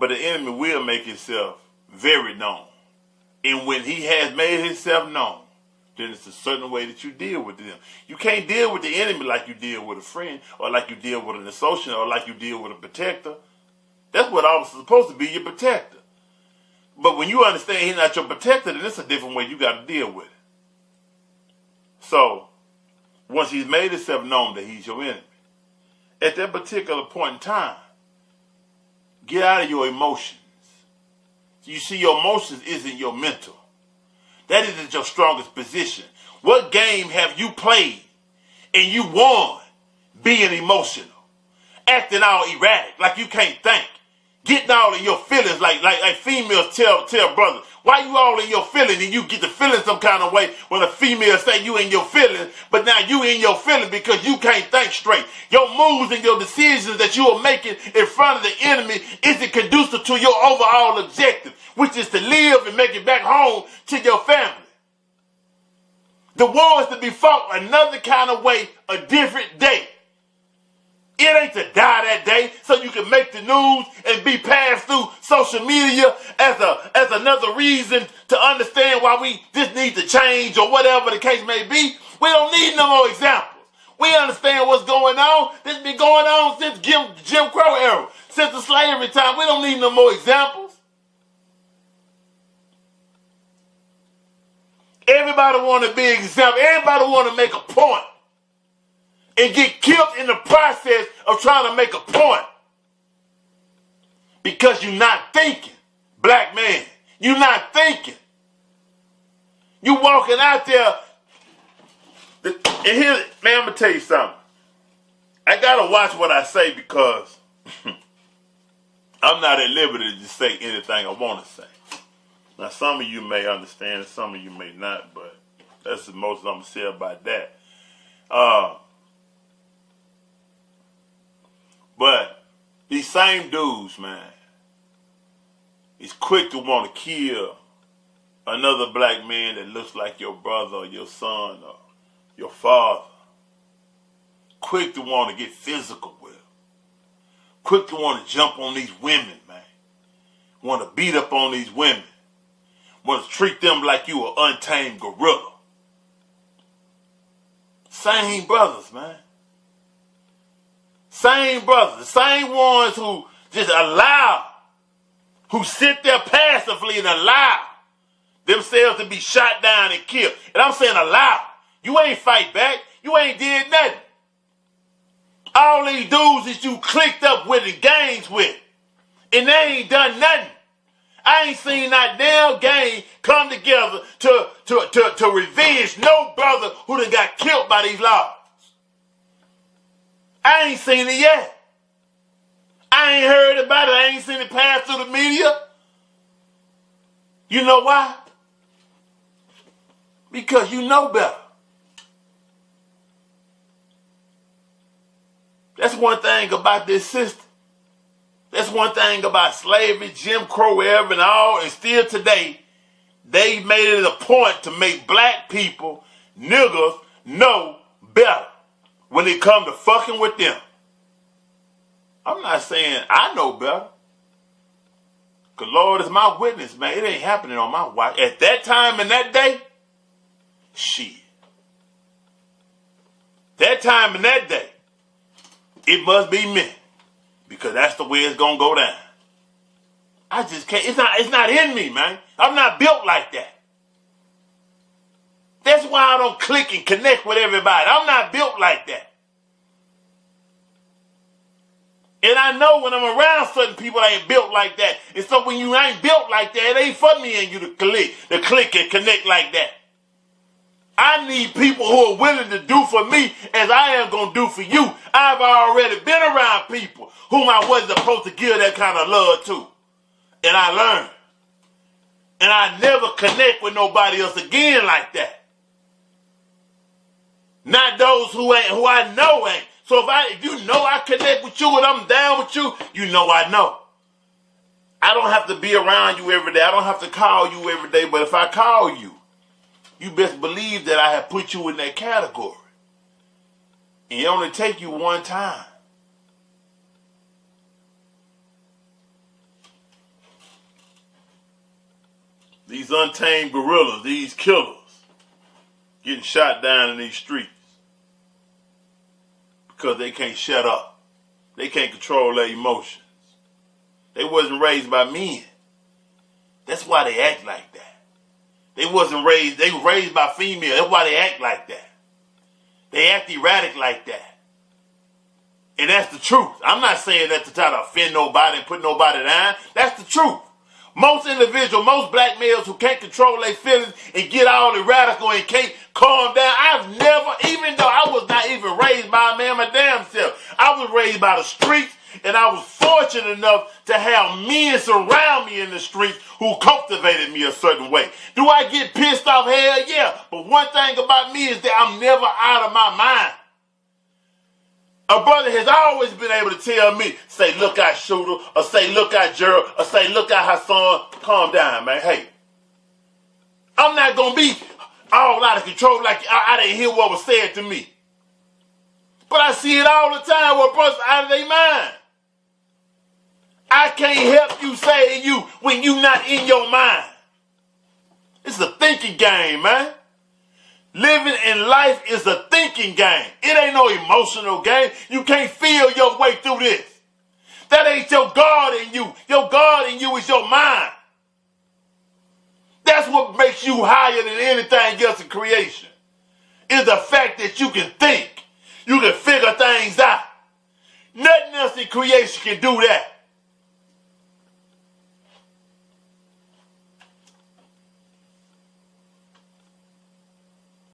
But the enemy will make himself very known. And when he has made himself known, then it's a certain way that you deal with them. You can't deal with the enemy like you deal with a friend, or like you deal with an associate, or like you deal with a protector. That's what officers are supposed to be, your protector. But when you understand he's not your protector, then it's a different way you got to deal with it. So, once he's made himself known that he's your enemy, at that particular point in time, get out of your emotions. You see, your emotions isn't your mental. That isn't your strongest position. What game have you played and you won being emotional? Acting all erratic, like you can't think. Getting all in your feelings, like females tell brothers, why you all in your feelings, and you get to feeling some kind of way when a female say you in your feelings, but now you in your feelings because you can't think straight. Your moves and your decisions that you are making in front of the enemy isn't conducive to your overall objective, which is to live and make it back home to your family. The war is to be fought another kind of way, a different day. It ain't to die that day so you can make the news and be passed through social media as another reason to understand why we just need to change or whatever the case may be. We don't need no more examples. We understand what's going on. This has been going on since Jim Crow era, since the slavery time. We don't need no more examples. Everybody want to be an example. Everybody want to make a point. And get killed in the process of trying to make a point. Because you're not thinking, black man. You're not thinking. You walking out there. And here, man, I'm going to tell you something. I got to watch what I say because I'm not at liberty to just say anything I want to say. Now, some of you may understand, some of you may not, but that's the most I'm going to say about that. But these same dudes, man, is quick to want to kill another black man that looks like your brother or your son or your father. Quick to want to get physical with them. Quick to want to jump on these women, man. Want to beat up on these women. Want to treat them like you an untamed gorilla. Same brothers, man. Same brothers, the same ones who just allow, who sit there passively and allow themselves to be shot down and killed. And I'm saying allow. You ain't fight back. You ain't did nothing. All these dudes that you clicked up with and gangs with, and they ain't done nothing. I ain't seen that damn gang come together to revenge no brother who done got killed by these laws. I ain't seen it yet. I ain't heard about it. I ain't seen it pass through the media. You know why? Because you know better. That's one thing about this system. That's one thing about slavery, Jim Crow era and all, and still today, they made it a point to make black people, niggas, know better when it come to fucking with them. I'm not saying I know better. Because Lord is my witness, man. It ain't happening on my watch. At that time and that day, shit. That time and that day, it must be me. Because that's the way it's going to go down. I just can't. It's not in me, man. I'm not built like that. That's why I don't click and connect with everybody. I'm not built like that. And I know when I'm around certain people, I ain't built like that. And so when you ain't built like that, it ain't for me and you to click and connect like that. I need people who are willing to do for me as I am going to do for you. I've already been around people whom I wasn't supposed to give that kind of love to. And I learned. And I never connect with nobody else again like that. Not those who I know ain't. So if you know I connect with you and I'm down with you, you know I know. I don't have to be around you every day. I don't have to call you every day. But if I call you, you best believe that I have put you in that category. And it only take you one time. These untamed gorillas, these killers, getting shot down in these streets because they can't shut up. They can't control their emotions. They wasn't raised by men. That's why they act like that. They were raised by females. That's why they act like that. They act erratic like that. And that's the truth. I'm not saying that to try to offend nobody and put nobody down. That's the truth. Most individuals, most black males who can't control their feelings and get all erratical and can't calm down, I've never, even though I was not even raised by a man my damn self, I was raised by the streets, and I was fortunate enough to have men surround me in the streets who cultivated me a certain way. Do I get pissed off? Hell yeah. But one thing about me is that I'm never out of my mind. A brother has always been able to tell me, say, look out, Shooter, or say, look out, Gerald, or say, look out, Hassan. Calm down, man. Hey, I'm not going to be all out of control like I didn't hear what was said to me. But I see it all the time where brothers out of their mind. I can't help you say you when you not in your mind. It's a thinking game, man. Living in life is a thinking game. It ain't no emotional game. You can't feel your way through this. That ain't your God in you. Your God in you is your mind. That's what makes you higher than anything else in creation. Is the fact that you can think. You can figure things out. Nothing else in creation can do that.